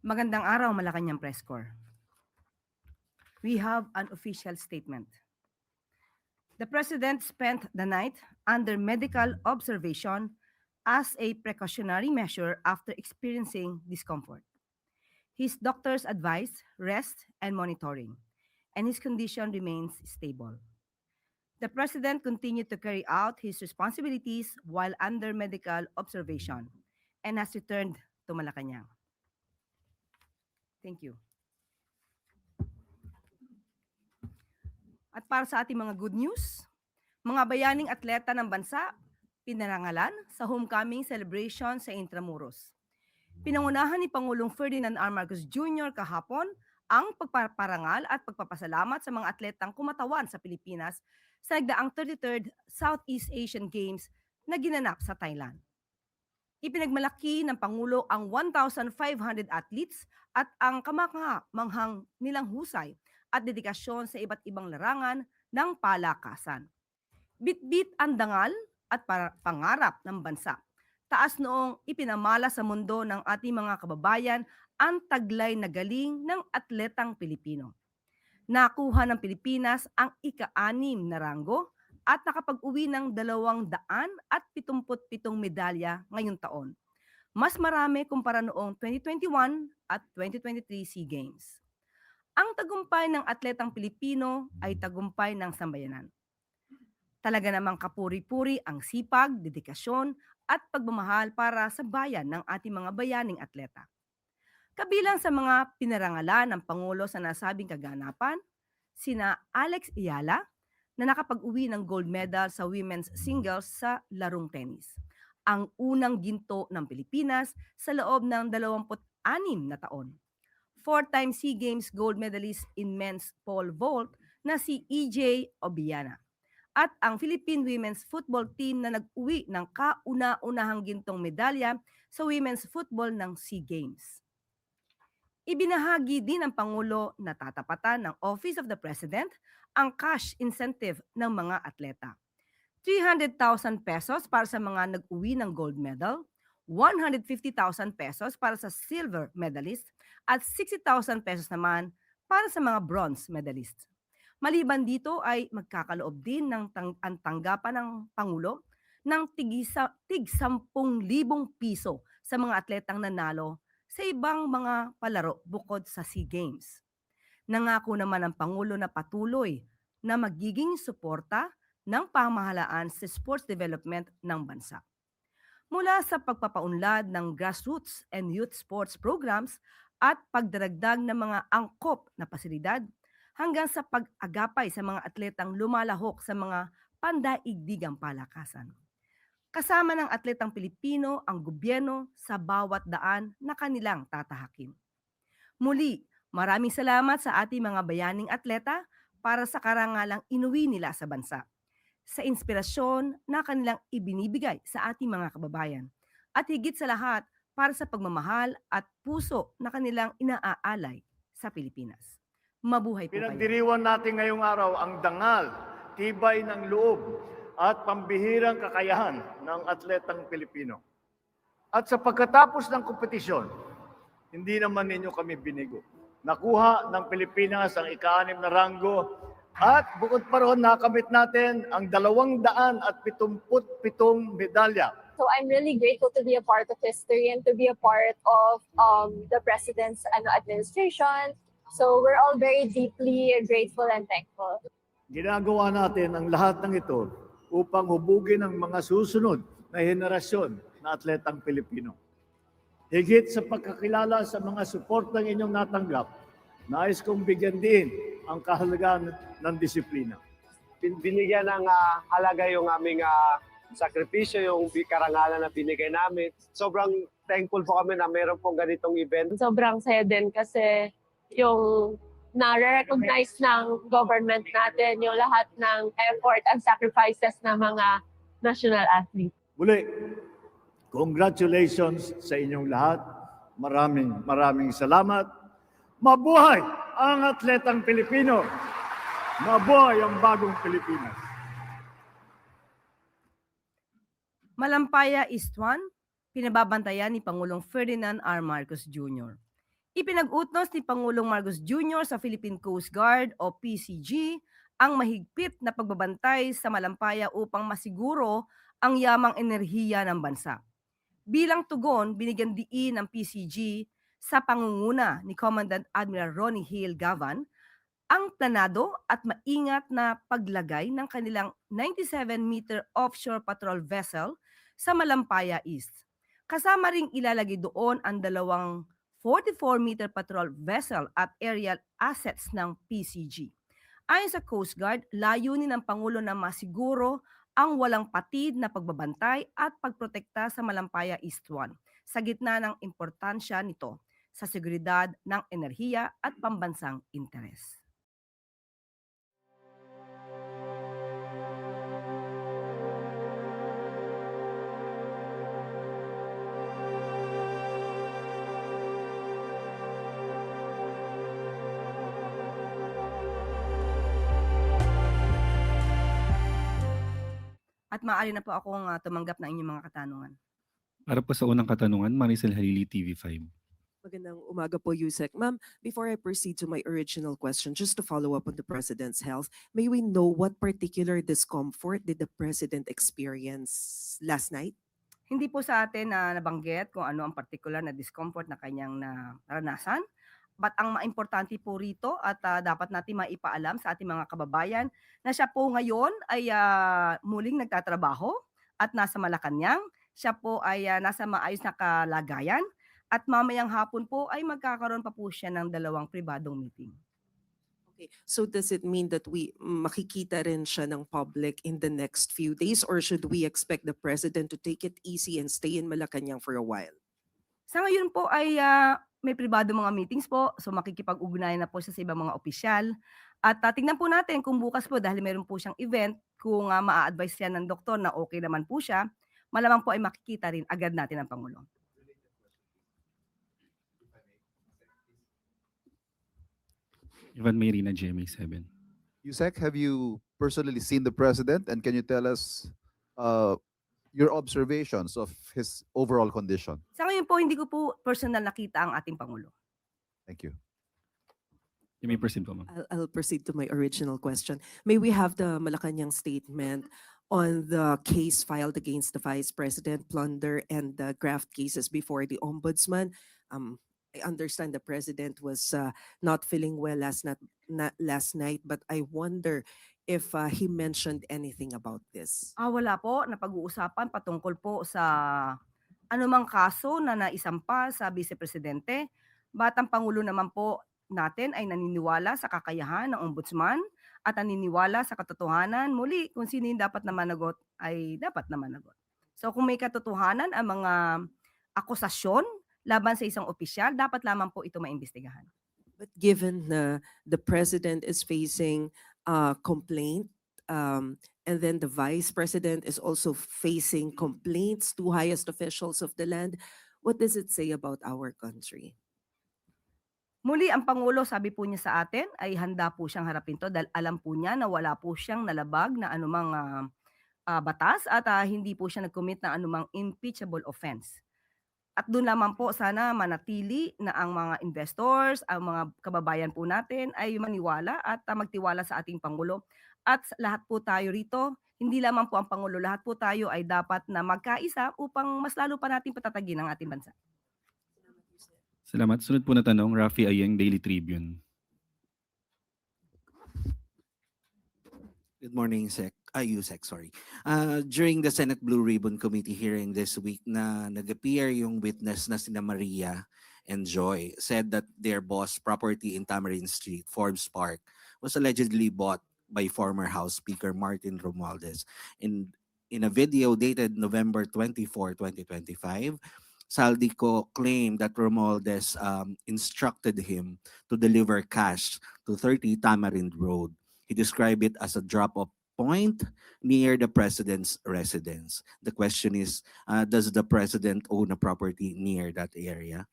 Magandang araw, Malacanang Press Corps. We have an official statement. The President spent the night under medical observation as a precautionary measure after experiencing discomfort. His doctors advise rest and monitoring, and his condition remains stable. The President continued to carry out his responsibilities while under medical observation and has returned to Malacanang. Thank you. At para sa ating mga good news, mga bayaning atleta ng bansa pinarangalan sa homecoming celebration sa Intramuros. Pinangunahan ni Pangulong Ferdinand R. Marcos Jr. kahapon ang pagpaparangal at pagpapasalamat sa mga atletang kumatawan sa Pilipinas sa nagdaang 33rd Southeast Asian Games na ginanap sa Thailand. Ipinagmalaki ng Pangulo ang 1,500 athletes at ang kamangha-manghang nilang husay at dedikasyon sa iba't ibang larangan ng palakasan. Bitbit ang dangal at pangarap ng bansa. Taas noong ipinamala sa mundo ng ating mga kababayan ang taglay na galing ng atletang Pilipino. Nakuha ng Pilipinas ang ika-6 na ranggo at nakapag-uwi ng 277 medalya ngayong taon. Mas marami kumpara noong 2021 at 2023 SEA Games. Ang tagumpay ng atletang Pilipino ay tagumpay ng sambayanan. Talaga namang kapuri-puri ang sipag, dedikasyon at pagmamahal para sa bayan ng ating mga bayaning atleta. Kabilang sa mga pinarangalan ng Pangulo sa nasabing kaganapan, sina Alex Ayala na nakapag-uwi ng gold medal sa women's singles sa larong tennis. Ang unang ginto ng Pilipinas sa loob ng 26 na taon. 4-time SEA Games gold medalist in men's pole vault na si EJ Obiana. At ang Philippine Women's Football Team na nag-uwi ng kauna-unahang gintong medalya sa women's football ng SEA Games. Ibinahagi din ng Pangulo na tatapatan ng Office of the President ang cash incentive ng mga atleta. 300,000 pesos para sa mga nag-uwi ng gold medal, 150,000 pesos para sa silver medalist, at 60,000 pesos naman para sa mga bronze medalist. Maliban dito ay magkakaloob din ng ang tanggapan ng Pangulo ng tig 10,000 piso sa mga atletang nanalo sa ibang mga palaro bukod sa SEA Games. Nangako naman ang Pangulo na patuloy na magiging suporta ng pamahalaan sa sports development ng bansa. Mula sa pagpapaunlad ng grassroots and youth sports programs at pagdaragdag ng mga angkop na pasilidad, hanggang sa pag-agapay sa mga atletang lumalahok sa mga pandaigdigang palakasan. Kasama ng atletang Pilipino ang gobyerno sa bawat daan na kanilang tatahakin. Muli, maraming salamat sa ating mga bayaning atleta para sa karangalang inuwi nila sa bansa, sa inspirasyon na kanilang ibinibigay sa ating mga kababayan, at higit sa lahat para sa pagmamahal at puso na kanilang inaaalay sa Pilipinas. Mabuhay po kayo. Pinagdiriwan natin ngayong araw ang dangal, tibay ng loob at pambihirang kakayahan ng atletang Pilipino. At sa pagkatapos ng kompetisyon, hindi naman ninyo kami binigo. Nakuha ng Pilipinas ang ika-6 na ranggo at bukod pa roon nakamit natin ang 277 medalya. So I'm really grateful to be a part of history and to be a part of the President's administration. So we're all very deeply grateful and thankful. Ginagawa natin ang lahat ng ito upang hubugin ang mga susunod na henerasyon na atletang Pilipino. Higit sa pagkakilala sa mga suportang inyong natanggap, nais kong bigyan din ang kahalagahan ng disiplina. Binigyan ng halaga yung aming sakripisyo, yung karangalan na binigay namin. Sobrang thankful po kami na meron pong ganitong event. Sobrang saya din kasi yung na-recognize ng government natin yung lahat ng effort and sacrifices ng mga national athletes. Muli, congratulations sa inyong lahat. Maraming salamat. Mabuhay ang atletang Pilipino. Mabuhay ang bagong Pilipinas. Malampaya East 1, pinababantayan ni Pangulong Ferdinand R. Marcos Jr. Ipinag-utos ni Pangulong Marcos Jr. sa Philippine Coast Guard o PCG ang mahigpit na pagbabantay sa Malampaya upang masiguro ang yamang enerhiya ng bansa. Bilang tugon, binigyan diin ng PCG sa pangunguna ni Commandant Admiral Ronnie Hale Gavan ang planado at maingat na paglagay ng kanilang 97-meter offshore patrol vessel sa Malampaya East. Kasama ring ilalagay doon ang dalawang 44-meter patrol vessel at aerial assets ng PCG. Ayon sa Coast Guard, layunin ng Pangulo na masiguro ang walang patid na pagbabantay at pagprotekta sa Malampaya East 1 sa gitna ng importansya nito sa seguridad ng enerhiya at pambansang interes. At maaari na po akong tumanggap ng inyong mga katanungan. Para po sa unang katanungan, Maricel Halili, TV5. Magandang umaga po, Yusek. Ma'am, before I proceed to my original question, just to follow up on the President's health, may we know what particular discomfort did the President experience last night? Hindi po sa atin na nabanggit kung ano ang particular na discomfort na kanyang naranasan. But ang maimportante po rito at dapat natin maipaalam sa ating mga kababayan na siya po ngayon ay muling nagtatrabaho at nasa Malacanang. Siya po ay nasa maayos na kalagayan at mamayang hapon po ay magkakaroon pa po siya ng dalawang pribadong meeting. Okay. So does it mean that makikita rin siya ng public in the next few days, or should we expect the President to take it easy and stay in Malacanang for a while? Sa ngayon po ay may pribado mga meetings po, so makikipag-ugnayan na po siya sa ibang mga opisyal. At tingnan po natin kung bukas po, dahil meron po siyang event, kung maa-advise siya ng doktor na okay naman po siya, malamang po ay makikita rin agad natin ang Pangulo. Ivan Mayrina, GMA7. Yusek, have you personally seen the president, and can you tell us your observations of his overall condition? Sa ngayon po, hindi ko po personal nakita ang ating Pangulo. Thank you. You may proceed po, ma'am. I'll proceed to my original question. May we have the Malacanang statement on the case filed against the Vice President, plunder and the graft cases before the Ombudsman? I understand the President was not feeling well last night, but I wonder if he mentioned anything about this. Wala po, napag-uusapan patungkol po sa anumang kaso na naisampa sa Vice Presidente. But ang Pangulo naman po natin ay naniniwala sa kakayahan ng Ombudsman at naniniwala sa katotohanan. Muli, kung sino yung dapat na managot ay dapat na managot. So kung may katotohanan ang mga akusasyon laban sa isang opisyal, dapat lamang po ito maimbestigahan. But given the President is facing complaint, and then the Vice President is also facing complaints to highest officials of the land, what does it say about our country? Muli, ang Pangulo, sabi po niya sa atin, ay handa po siyang harapin to dahil alam po niya na wala po siyang nalabag na anumang batas at hindi po siya nag-commit ng anumang impeachable offense. At doon lamang po sana manatili na ang mga investors, ang mga kababayan po natin ay maniwala at magtiwala sa ating Pangulo. At lahat po tayo rito, hindi lamang po ang Pangulo, lahat po tayo ay dapat na magkaisa upang mas lalo pa natin patatagin ang ating bansa. Salamat. Sunod po na tanong, Rafi Ayeng, Daily Tribune. Good morning, Yusek, sorry. During the Senate Blue Ribbon Committee hearing this week na nag-appear yung witness na sina Maria and Joy said that their boss property in Tamarind Street, Forbes Park, was allegedly bought by former House Speaker Martin Romualdez. In a video dated November 24, 2025, Saldico claimed that Romualdez instructed him to deliver cash to 30 Tamarind Road. He described it as a drop-off point near the president's residence. The question is, does the president own a property near that area?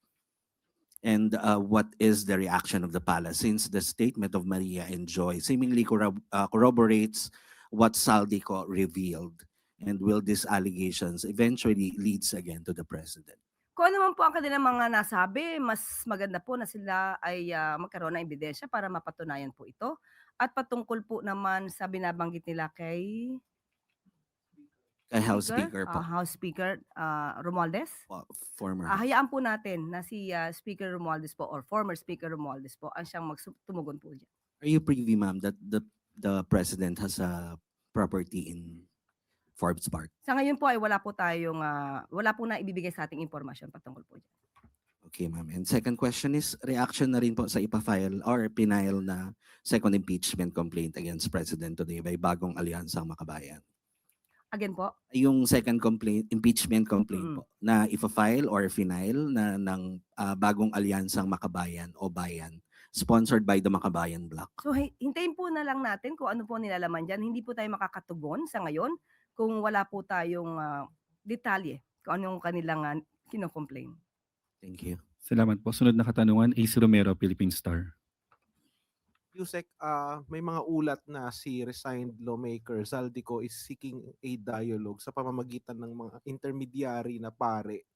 And what is the reaction of the palace, since the statement of Maria and Joy seemingly corroborates what Saldico revealed? And will these allegations eventually leads again to the president? Kung ano man po ang kanilang mga nasabi, mas maganda po na sila ay magkaroon ng ebidensya para mapatunayan po ito. At patungkol po naman sa binabanggit nila kay Kay House Speaker po, House Speaker Romualdez. former. Hayaan po natin na si Speaker Romualdez po or former Speaker Romualdez po ang siyang tumugon po dyan. Are you privy, ma'am, that the president has a property in Forbes Park? Sa ngayon po ay wala po na ibibigay sa ating impormasyon patungkol po dyan. Okay, ma'am. And second question is, reaction na rin po sa ipa-file or pinail na second impeachment complaint against President today by Bagong Alyansang Makabayan. Again po, Yung second impeachment complaint Mm. po, na ipa-file or final na ng Bagong Alyansang Makabayan o Bayan, sponsored by the Makabayan Bloc. so hintayin po na lang natin kung ano po nilalaman dyan. Hindi po tayo makakatugon sa ngayon kung wala po tayong detalye kung anong kanilang kino-complain. Thank you. Salamat po. Sunod na katanungan, AC Romero, Philippine Star. Yusek, may mga ulat na si resigned lawmaker Zaldico is seeking a dialogue sa pamamagitan ng mga intermediary na pare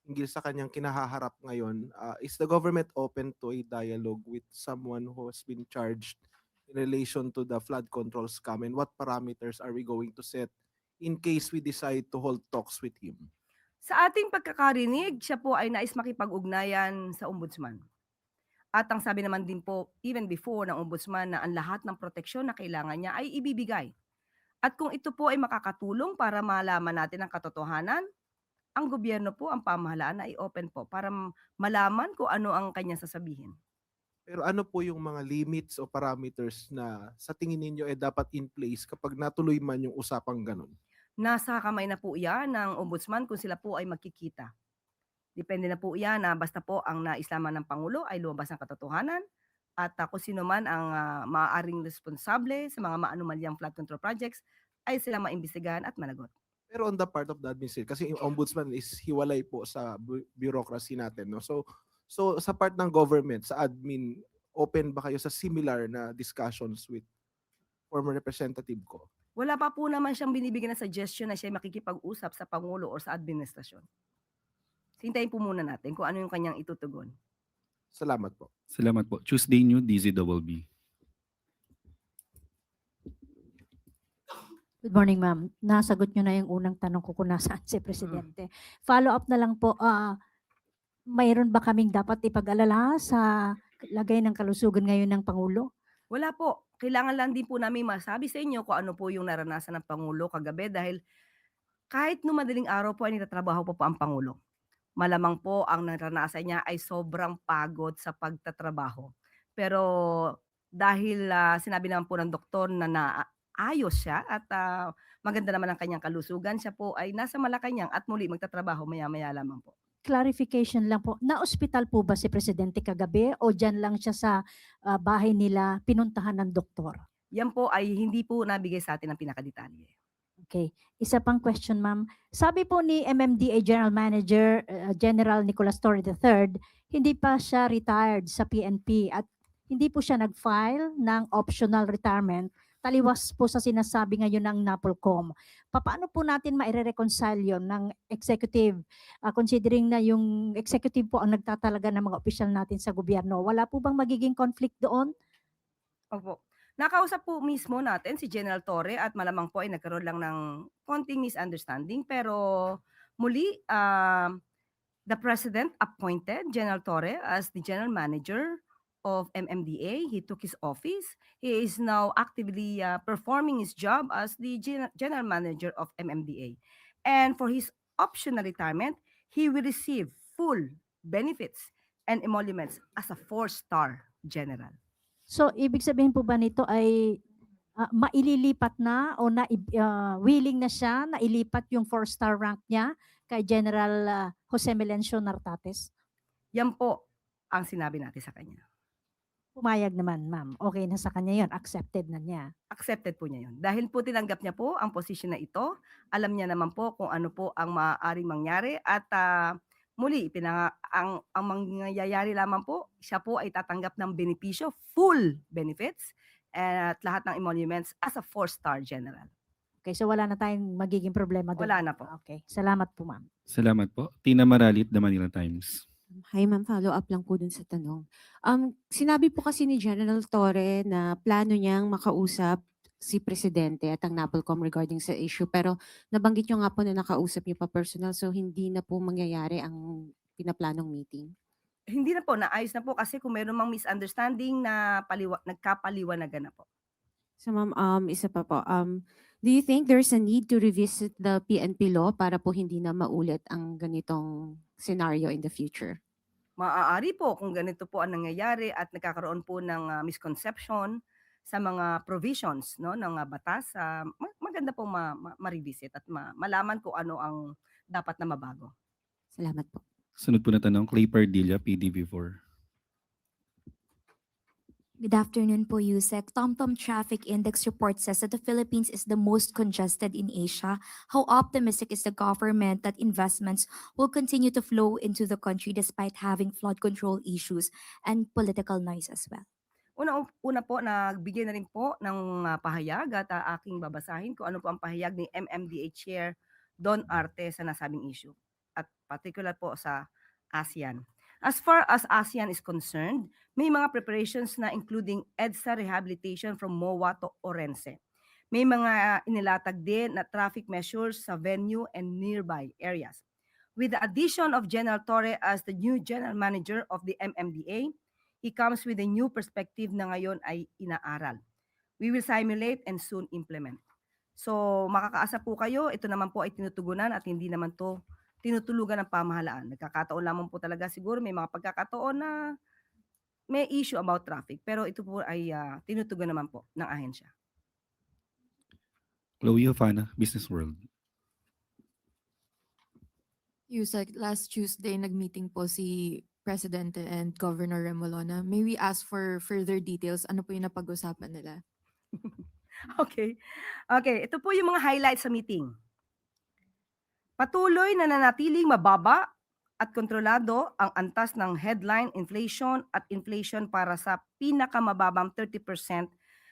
hinggil sa kanyang kinahaharap ngayon. Is the government open to a dialogue with someone who has been charged in relation to the flood control scam, and what parameters are we going to set in case we decide to hold talks with him? Sa ating pagkakarinig, siya po ay nais makipag-ugnayan sa ombudsman. At ang sabi naman din po, even before ng ombudsman, na ang lahat ng proteksyon na kailangan niya ay ibibigay. At kung ito po ay makakatulong para malaman natin ang katotohanan, ang gobyerno po, ang pamahalaan ay open po para malaman kung ano ang kanyang sasabihin. Pero ano po yung mga limits o parameters na sa tingin ninyo dapat in place kapag natuloy man yung usapang ganun? Nasa kamay na po iyan ng ombudsman kung sila po ay magkikita. Depende na po iyan na basta po ang naislaman ng Pangulo ay lumabas ng katotohanan at kung sino man ang maaaring responsable sa mga maanumalyang flood control projects ay sila maimbestigahan at managot. Pero on the part of the administration, kasi yung ombudsman is hiwalay po sa bureaucracy natin, no? So sa part ng government, sa admin, open ba kayo sa similar na discussions with former representative ko? Wala pa po naman siyang binibigyan ng suggestion na siya makikipag-usap sa Pangulo o sa administrasyon. Hintayin po muna natin kung ano yung kanyang itutugon. Salamat po. Salamat po. Tuesday New, DZBB. Good morning, ma'am. Nasagot nyo na yung unang tanong ko kung nasaan si Presidente. Follow up na lang po, mayroon ba kaming dapat ipag-alala sa lagay ng kalusugan ngayon ng Pangulo? Wala po. Kailangan lang din po namin masabi sa inyo kung ano po yung naranasan ng Pangulo kagabi dahil kahit no madaling araw po ay nagtatrabaho po ang Pangulo. Malamang po ang naranasan niya ay sobrang pagod sa pagtatrabaho. Pero dahil sinabi naman po ng doktor na naayos siya at maganda naman ang kanyang kalusugan, siya po ay nasa Malacanang at muli magtatrabaho maya-maya lamang po. Clarification lang po, na-ospital po ba si Presidente kagabi o dyan lang siya sa bahay nila pinuntahan ng doktor? Yan po ay hindi po nabigay sa atin ng pinakadetalye. Okay. Isa pang question, ma'am. Sabi po ni MMDA General Manager General Nicolas Torre III, hindi pa siya retired sa PNP at hindi po siya nag-file ng optional retirement. Taliwas po sa sinasabi ngayon ng NAPOLCOM. Paano po natin maire-reconcile yun ng executive, considering na yung executive po ang nagtatalaga ng mga opisyal natin sa gobyerno? Wala po bang magiging conflict doon? Opo. Nakausap po mismo natin si General Torre at malamang po ay nagkaroon lang ng konting misunderstanding pero muli the President appointed General Torre as the General Manager of MMDA. He took his office. He is now actively performing his job as the General Manager of MMDA. And for his optional retirement, he will receive full benefits and emoluments as a 4-star general. So, ibig sabihin po ba nito ay maililipat na o willing na siya na ilipat yung 4-star rank niya kay General Jose Melencio Nartates? Yan po ang sinabi natin sa kanya. Pumayag naman, ma'am. Okay na sa kanya yun. Accepted na niya. Accepted po niya yun. Dahil po tinanggap niya po ang posisyon na ito, alam niya naman po kung ano po ang maaaring mangyari at muli, ang mangyayari lamang po, siya po ay tatanggap ng benepisyo, full benefits, at lahat ng emoluments as a 4-star general. Okay, so wala na tayong magiging problema doon. Wala na po. Okay, salamat po ma'am. Salamat po. Tina Maralit, The Manila Times. Hi ma'am, follow up lang po dun sa tanong. Sinabi po kasi ni General Torre na plano niyang makausap si Presidente at ang NAPOLCOM regarding sa issue, pero nabanggit niyo nga po na nakausap niyo pa personal, so hindi na po mangyayari ang pinaplanong meeting. Hindi na po, naayos na po kasi kung meron mang misunderstanding na nagkapaliwanagan na po. So ma'am, isa pa po, do you think there's a need to revisit the PNP law para po hindi na maulit ang ganitong scenario in the future? Maaari po kung ganito po ang nangyayari at nagkakaroon po ng misconception sa mga provisions no ng batas, maganda po ma-revisit at malaman kung ano ang dapat na mabago. Salamat po. Sunod po na tanong, Clay Pardilla, PDV4. Good afternoon po, Yusek. TomTom Traffic Index report says that the Philippines is the most congested in Asia. How optimistic is the government that investments will continue to flow into the country despite having flood control issues and political noise as well? Una po, nagbigay na rin po ng pahayag at aking babasahin kung ano po ang pahayag ni MMDA Chair Don Arte sa nasabing issue at particular po sa ASEAN. As far as ASEAN is concerned, may mga preparations na including EDSA rehabilitation from MOA to Orense. May mga inilatag din na traffic measures sa venue and nearby areas. With the addition of General Torre as the new General Manager of the MMDA, he comes with a new perspective na ngayon ay inaaral. We will simulate and soon implement. So makakaasa po kayo, ito naman po ay tinutugunan at hindi naman to tinutulugan ng pamahalaan. Nagkakataon lamang po talaga siguro may mga pagkakataon na may issue about traffic. Pero ito po ay tinutugon naman po ng ahensya. Chloe Hofana, Business World. Yusek, last Tuesday nag-meeting po si Presidente and Governor Remolona. May we ask for further details? Ano po yung napag-usapan nila? Okay. Ito po yung mga highlights sa meeting. Patuloy na nanatiling mababa at kontrolado ang antas ng headline inflation at inflation para sa pinakamababang 30%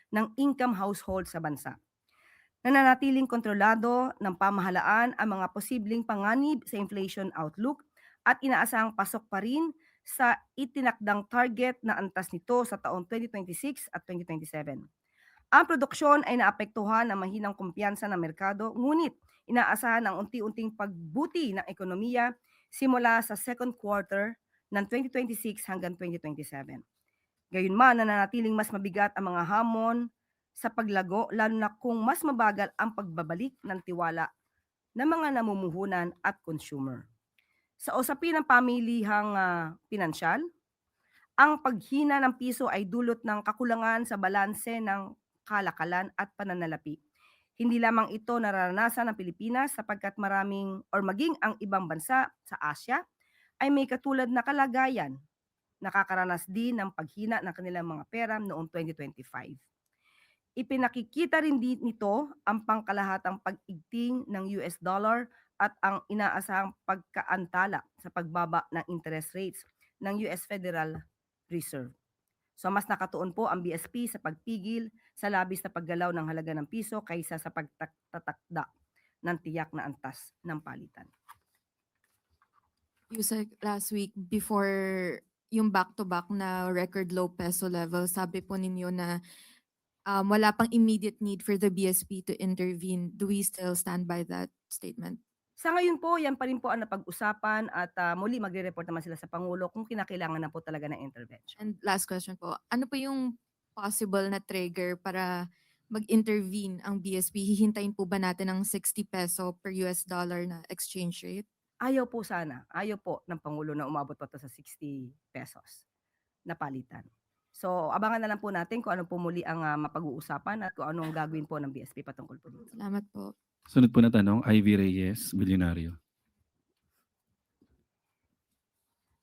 ng income household sa bansa. Nananatiling kontrolado ng pamahalaan ang mga posibleng panganib sa inflation outlook at inaasahang pasok pa rin sa itinakdang target na antas nito sa taong 2026 at 2027. Ang produksyon ay naapektuhan ng mahinang kumpiyansa ng merkado, ngunit inaasahan ang unti-unting pagbuti ng ekonomiya simula sa second quarter ng 2026 hanggang 2027. Gayunman, nananatiling mas mabigat ang mga hamon sa paglago, lalo na kung mas mabagal ang pagbabalik ng tiwala ng mga namumuhunan at consumer. Sa usapin ng pamilihang pinansyal, ang paghina ng piso ay dulot ng kakulangan sa balanse ng kalakalan at pananalapi. Hindi lamang ito nararanasan ng Pilipinas sapagkat maging ang ibang bansa sa Asia ay may katulad na kalagayan. Nakakaranas din ng paghina ng kanilang mga pera noong 2025. Ipinakikita rin nito ang pangkalahatang pag-igting ng US dollar at ang inaasahang pagkaantala sa pagbaba ng interest rates ng US Federal Reserve. So mas nakatuon po ang BSP sa pagpigil sa labis na paggalaw ng halaga ng piso kaysa sa pagtatakda ng tiyak na antas ng palitan. Yusek, last week before yung back-to-back na record low peso level, sabi po ninyo na wala pang immediate need for the BSP to intervene. Do we still stand by that statement? Sa ngayon po, yan pa rin po ang napag-usapan at muli magre-report naman sila sa Pangulo kung kinakailangan na po talaga ng intervention. And last question po, ano po yung possible na trigger para mag-intervene ang BSP? Hihintayin po ba natin ang 60 peso per US dollar na exchange rate? Ayaw po sana. Ayaw po ng Pangulo na umabot pa to sa 60 pesos na palitan. So abangan na lang po natin kung ano po muli ang mapag-uusapan at kung ano ang gagawin po ng BSP patungkol po dito. Salamat po. Sunod po na tanong, Ivy Reyes, Bilyonaryo.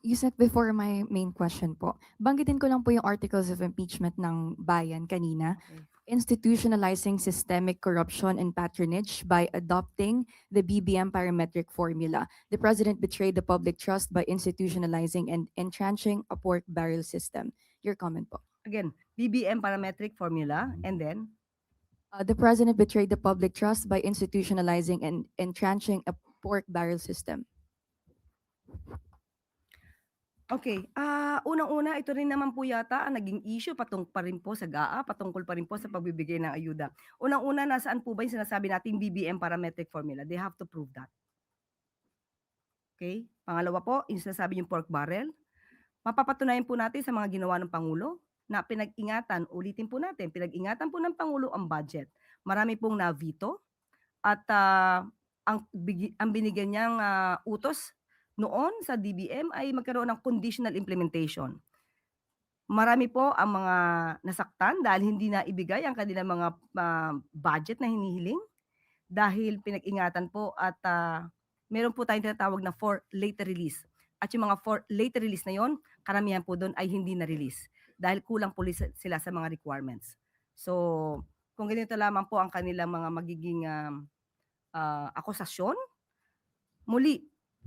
Yusek, before my main question po, banggitin ko lang po yung articles of impeachment ng Bayan kanina. Institutionalizing systemic corruption and patronage by adopting the BBM parametric formula. The president betrayed the public trust by institutionalizing and entrenching a pork barrel system. Your comment po. Again, BBM parametric formula and then The president betrayed the public trust by institutionalizing and entrenching a pork barrel system. Okay, unang-una ito rin naman po yata ang naging issue pa rin po sa GAA, patungkol pa rin po sa pagbibigay ng ayuda. Unang-una, nasaan po ba yung sinasabi nating BBM parametric formula? They have to prove that. Okay? Pangalawa po, yung sinasabi yung pork barrel. Mapapatunayan po natin sa mga ginawa ng Pangulo na pinag-ingatan, ulitin po natin, pinag-ingatan po ng Pangulo ang budget. Marami pong na-veto at ang binigyan niyang utos noon sa DBM ay magkaroon ng conditional implementation. Marami po ang mga nasaktan dahil hindi na ibigay ang kanilang mga budget na hinihiling dahil pinag-ingatan po at meron po tayong tinatawag na for later release. At yung mga for later release na yon, karamihan po doon ay hindi na-release dahil kulang po sila sa mga requirements. So, kung ganito lamang po ang kanilang mga magiging akusasyon, muli,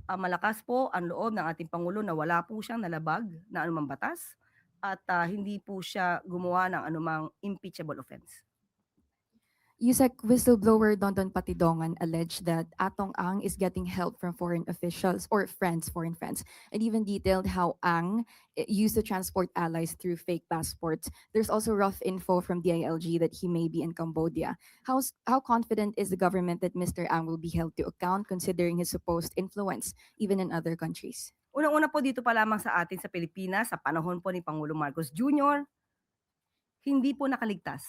malakas po ang loob ng ating Pangulo na wala po siyang nalabag na anumang batas at hindi po siya gumawa ng anumang impeachable offense. Yusek, whistleblower Dondon Patidongan alleged that Atong Ang is getting help from foreign officials or foreign friends, and even detailed how Ang used to transport allies through fake passports. There's also rough info from DILG that he may be in Cambodia. How confident is the government that Mr. Ang will be held to account considering his supposed influence, even in other countries? Unang-una po dito pa lamang sa atin sa Pilipinas, sa panahon po ni Pangulo Marcos Jr., hindi po nakaligtas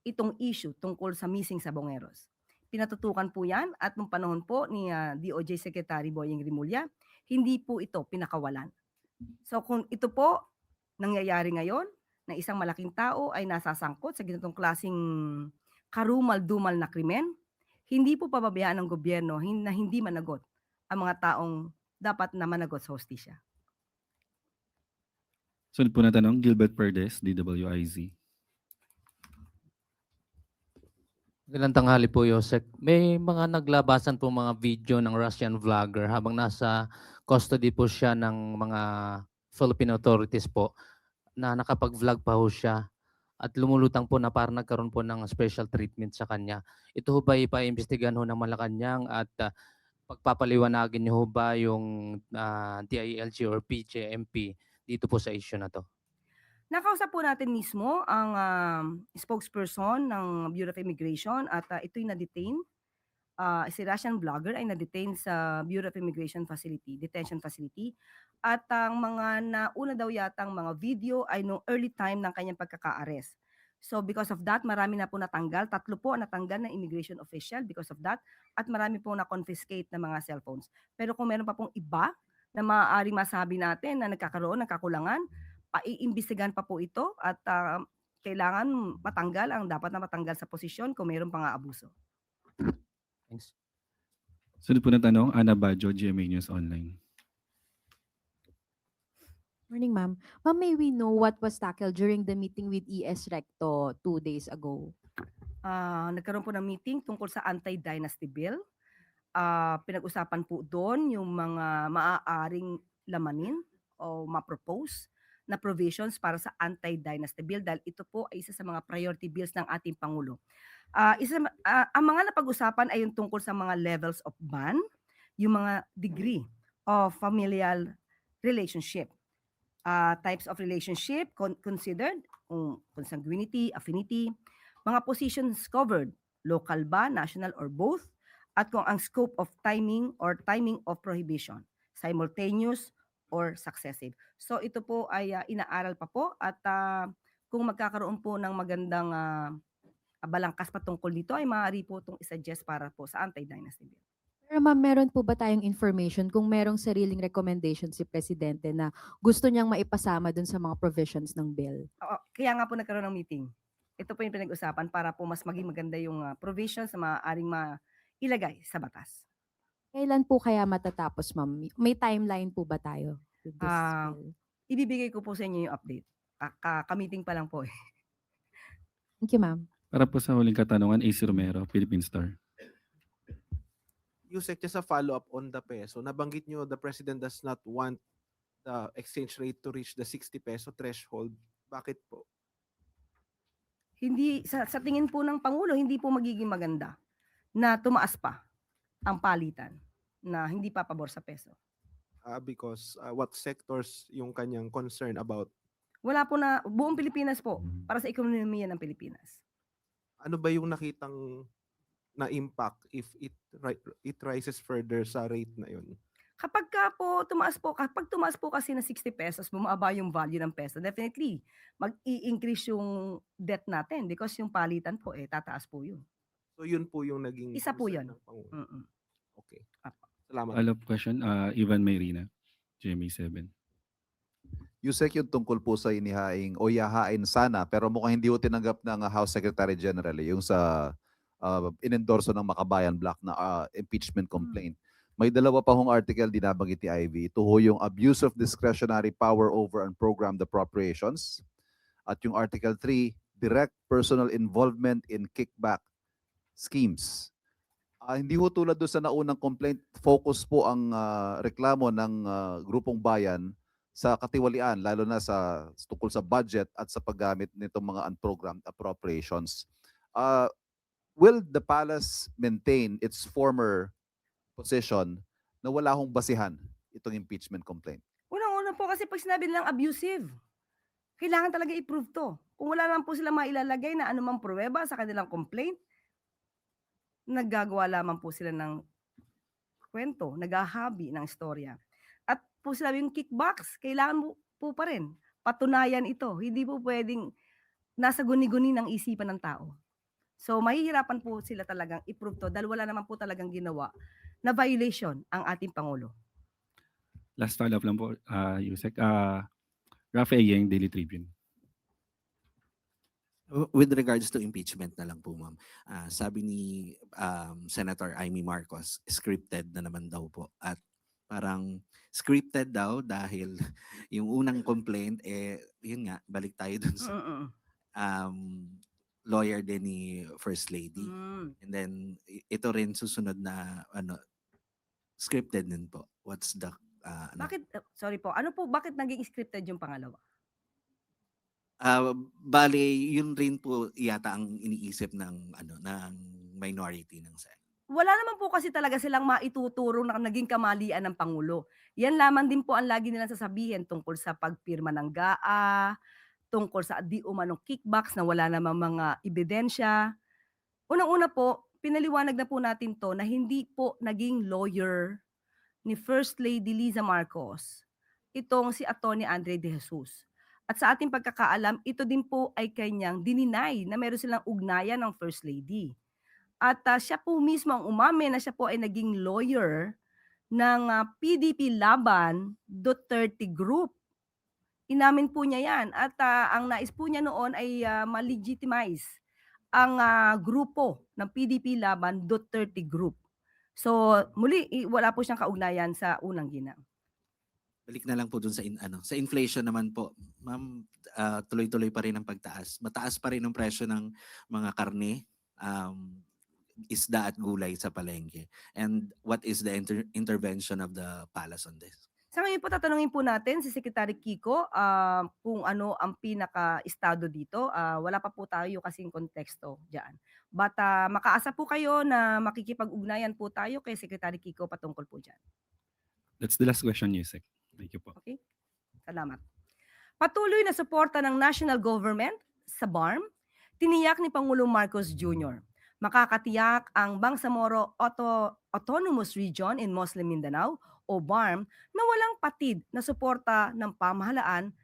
itong issue tungkol sa missing sabongeros. Pinatutukan po yan at nung panahon po ni DOJ Secretary Boyeng Rimulya, hindi po ito pinakawalan. So kung ito po nangyayari ngayon, na isang malaking tao ay nasasangkot sa ganitong klaseng karumal-dumal na krimen, hindi po pababayaan ng gobyerno na hindi managot ang mga taong dapat na managot sa hostisya. Sunod po na tanong, Gilbert Perdes, DWIZ. Magandang tanghali po, Yosek. May mga naglabasan po mga video ng Russian vlogger habang nasa custody po siya ng mga Philippine authorities po na nakapag-vlog pa ho siya at lumulutang po na parang nagkaroon po ng special treatment sa kanya. Ito ho ba ipaimbestigahan ho ng Malacanang at pagpapaliwanagin niyo ho ba yung DILG or PJMP dito po sa issue na to? Nakausap po natin mismo ang spokesperson ng Bureau of Immigration at ito'y na-detain. Si Russian vlogger ay na-detain sa Bureau of Immigration Detention Facility. At ang mga nauna daw yatang mga video ay no early time ng kanyang pagkaka-arrest. So because of that, marami na po natanggal. 3 po ang natanggal na immigration official because of that. At marami po na-confiscate na mga cellphones. Pero kung meron pa pong iba na maaaring masabi natin na nagkakaroon ng kakulangan, paiimbestigahan pa po ito at kailangan matanggal ang dapat na matanggal sa posisyon kung mayroon pang abuso. Thanks. Sunod po na tanong, Ana Bajo, GMA News Online. Morning, ma'am. Ma'am, may we know what was tackled during the meeting with ES Recto 2 days ago? Nagkaroon po ng meeting tungkol sa anti-dynasty bill. Pinag-usapan po doon yung mga maaaring lamanin o ma-propose na provisions para sa anti-dynasty bill dahil ito po ay isa sa mga priority bills ng ating Pangulo. Ang mga napag-usapan ay yung tungkol sa mga levels of ban, yung mga degree of familial relationship, types of relationship considered, consanguinity, affinity, mga positions covered, local ba, national or both, at kung ang scope of timing of prohibition, simultaneous or successive. So ito po ay inaaral pa po at kung magkakaroon po ng magandang balangkas patungkol dito ay maaari po itong isuggest para po sa anti-dynasty bill. Pero ma'am, meron po ba tayong information kung merong sariling recommendation si Presidente na gusto niyang maipasama dun sa mga provisions ng bill? Kaya nga po nagkaroon ng meeting. Ito po yung pinag-usapan para po mas maging maganda yung provisions na maaaring mailagay sa batas. Kailan po kaya matatapos, ma'am? May timeline po ba tayo with this bill? Ibibigay ko po sa inyo yung update. Kamiting pa lang po eh. Thank you, ma'am. Para po sa huling katanungan, AC Romero, Philippine Star. Yusek, just a follow-up on the peso. Nabanggit nyo the President does not want the exchange rate to reach the 60 peso threshold. Bakit po? hindi sa tingin po ng Pangulo, hindi po magiging maganda na tumaas pa ang palitan na hindi pa pabor sa peso. Because what sectors yung kanyang concern about? Wala po na buong Pilipinas po para sa ekonomiya ng Pilipinas. Ano ba yung nakitang na impact if it rises further sa rate na yun? Kapag tumaas po kasi ng 60 pesos, bumaba yung value ng peso, definitely mag-i-increase yung debt natin because yung palitan po tataas po yun. So yun po yung naging Isa po concern yun. ng Pangulo. Mm-mm. Okay. Apo. Salamat. Follow-up question, Ivan Mayrina, GMA7. Yusek, yung tungkol po sa inihaing o yahain sana pero mukhang hindi po tinanggap ng House Secretary General yung sa inendorso ng Makabayan Block na impeachment complaint. May dalawa pa hong article din nabanggit ni Ivy. Ito ho yung abuse of discretionary power over unprogrammed appropriations. At yung Article 3, direct personal involvement in kickback schemes. Hindi ho tulad doon sa naunang complaint, focus po ang reklamo ng grupong bayan sa katiwalian, lalo na sa tungkol sa budget at sa paggamit nitong mga unprogrammed appropriations. Will the palace maintain its former position na wala hong basihan itong impeachment complaint? Unang-una po kasi pag sinabi nilang abusive, kailangan talaga i-prove to. Kung wala naman po sila mailalagay na anumang pruweba sa kanilang complaint, naggagawa lamang po sila ng kwento, naghahabi ng istorya. At po sila yung kickbacks, kailangan mo po pa rin patunayan ito. Hindi po pwedeng nasa guni-guni ng isipan ng tao. So mahihirapan po sila talagang i-prove to dahil wala naman po talagang ginawa na violation ang ating Pangulo. Last follow-up lang po, Yusek. Rafi Ayeng, Daily Tribune. With regards to impeachment na lang po, ma'am. Sabi ni Senator Amy Marcos, scripted na naman daw po. At parang scripted daw dahil yung unang complaint, yun nga, balik tayo dun sa lawyer din ni First Lady. And then, ito rin susunod na, scripted din po. What's the, Bakit, bakit naging scripted yung pangalawa? bale, yun rin po yata ang iniisip ng minority ng Senate. Wala naman po kasi talaga silang maituturo na naging kamalian ng Pangulo. Yan lamang din po ang lagi nilang sasabihin tungkol sa pagpirma ng GAA, tungkol sa di umanong kickbacks na wala namang mga ebidensya. Unang-una po, pinaliwanag na po natin to na hindi po naging lawyer ni First Lady Liza Marcos itong si Atty. Andre De Jesus. At sa ating pagkakaalam, ito din po ay kanyang dininay na meron silang ugnayan ng First Lady. At siya po mismo ang umamin na siya po ay naging lawyer ng PDP Laban Duterte Group. Inamin po niya yan. At ang nais po niya noon ay ma-legitimize ang grupo ng PDP Laban Duterte Group. So muli, wala po siyang kaugnayan sa unang ginang. Balik na lang po dun sa sa inflation naman po. Ma'am, tuloy-tuloy pa rin ang pagtaas. Mataas pa rin ang presyo ng mga karne, isda at gulay sa palengke. And what is the intervention of the palace on this? Sa ngayon po tatanungin po natin si Secretary Kiko kung ano ang pinaka-estado dito. Wala pa po tayo kasing konteksto diyan. But makaasa po kayo na makikipag-ugnayan po tayo kay Secretary Kiko patungkol po diyan. That's the last question, Yusek. Thank you po. Okay? Salamat. Patuloy na suporta ng national government sa BARM, tiniyak ni Pangulong Marcos Jr. Makakatiyak ang Bangsamoro Autonomous Region in Muslim Mindanao o BARM na walang patid na suporta ng pamahalaan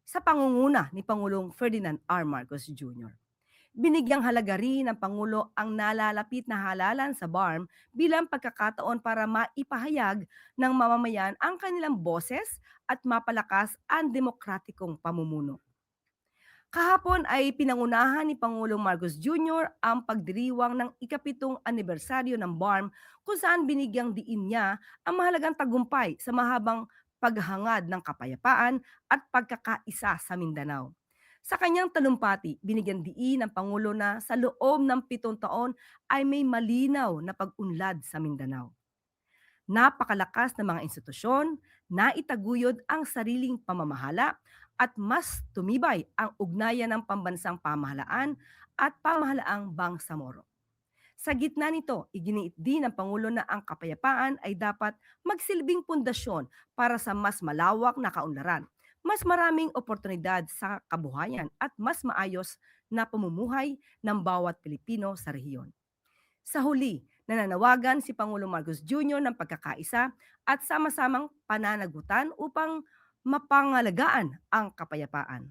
sa pangunguna ni Pangulong Ferdinand R. Marcos Jr. Binigyang halaga rin ng Pangulo ang nalalapit na halalan sa BARM bilang pagkakataon para maipahayag ng mamamayan ang kanilang boses at mapalakas ang demokratikong pamumuno. Kahapon ay pinangunahan ni Pangulong Marcos Jr. ang pagdiriwang ng ika-7 anibersaryo ng BARM kung saan binigyang diin niya ang mahalagang tagumpay sa mahabang paghangad ng kapayapaan at pagkakaisa sa Mindanao. Sa kanyang talumpati, binigyan diin ng Pangulo na sa loob ng 7 taon ay may malinaw na pag-unlad sa Mindanao. Napakalakas ng mga institusyon, naitaguyod ang sariling pamamahala at mas tumibay ang ugnayan ng pambansang pamahalaan at pamahalaang Bangsamoro. Sa gitna nito, iginiit din ng Pangulo na ang kapayapaan ay dapat magsilbing pundasyon para sa mas malawak na kaunlaran, mas maraming oportunidad sa kabuhayan at mas maayos na pamumuhay ng bawat Pilipino sa rehiyon. Sa huli, nananawagan si Pangulong Marcos Jr. ng pagkakaisa at sama-samang pananagutan upang mapangalagaan ang kapayapaan.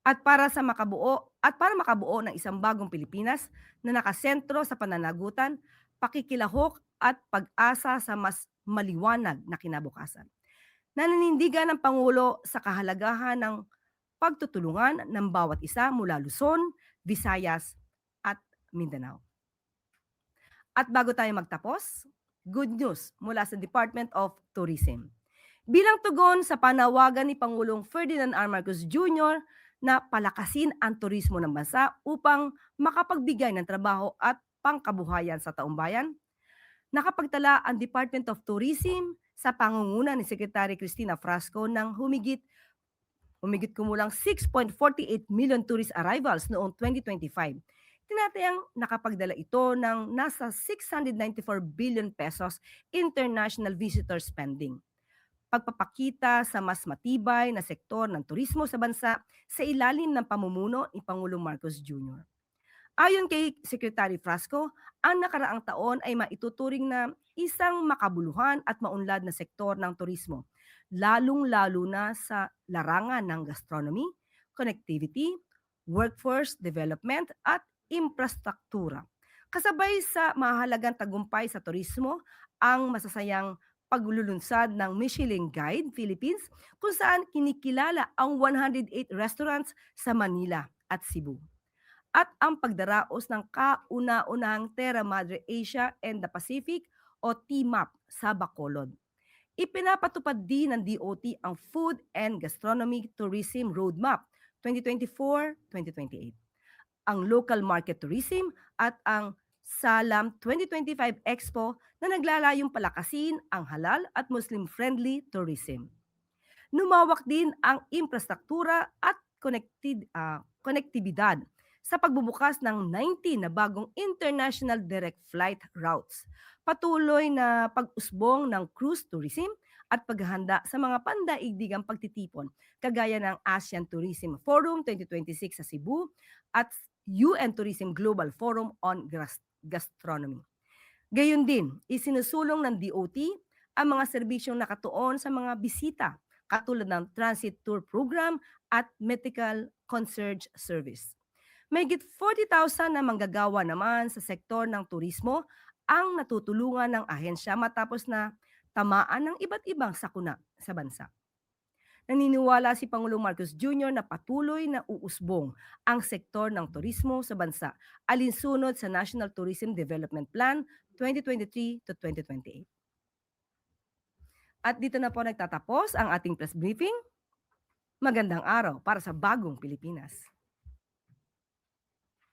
At para makabuo ng isang bagong Pilipinas na nakasentro sa pananagutan, pakikilahok at pag-asa sa mas maliwanag na kinabukasan. Nananindigan ng Pangulo sa kahalagahan ng pagtutulungan ng bawat isa mula Luzon, Visayas at Mindanao. At bago tayo magtapos, good news mula sa Department of Tourism. Bilang tugon sa panawagan ni Pangulong Ferdinand R. Marcos Jr. na palakasin ang turismo ng bansa upang makapagbigay ng trabaho at pangkabuhayan sa taong bayan, nakapagtala ang Department of Tourism sa pangunguna ni Secretary Cristina Frasco ng humigit kumulang 6.48 million tourist arrivals noong 2025. Tinatayang nakapagdala ito ng nasa 694 billion pesos international visitor spending. Pagpapakita sa mas matibay na sektor ng turismo sa bansa sa ilalim ng pamumuno ni Pangulong Marcos Jr. Ayon kay Secretary Frasco, ang nakaraang taon ay maituturing na isang makabuluhan at maunlad na sektor ng turismo, lalong-lalo na sa larangan ng gastronomy, connectivity, workforce development at infrastruktura. Kasabay sa mahalagang tagumpay sa turismo, ang masasayang paglulunsad ng Michelin Guide Philippines kung saan kinikilala ang 108 restaurants sa Manila at Cebu. At ang pagdaraos ng kauna-unahang Terra Madre Asia and the Pacific o TMAP sa Bacolod. Ipinapatupad din ng DOT ang Food and Gastronomy Tourism Roadmap 2024-2028, ang Local Market Tourism at ang Salam 2025 Expo na naglalayong palakasin ang halal at Muslim-friendly tourism. Lumawak din ang infrastruktura at konektibidad sa pagbubukas ng 19 na bagong international direct flight routes, patuloy na pag-usbong ng cruise tourism at paghahanda sa mga pandaigdigang pagtitipon kagaya ng ASEAN Tourism Forum 2026 sa Cebu at UN Tourism Global Forum on Gastronomy. Gayon din, isinusulong ng DOT ang mga serbisyong nakatuon sa mga bisita katulad ng transit tour program at medical concierge service. Mahigit 40,000 na manggagawa naman sa sektor ng turismo ang natutulungan ng ahensya matapos na tamaan ng iba't ibang sakuna sa bansa. Naniniwala si Pangulong Marcos Jr. na patuloy na uusbong ang sektor ng turismo sa bansa alinsunod sa National Tourism Development Plan 2023 to 2028. At dito na po nagtatapos ang ating press briefing. Magandang araw para sa bagong Pilipinas.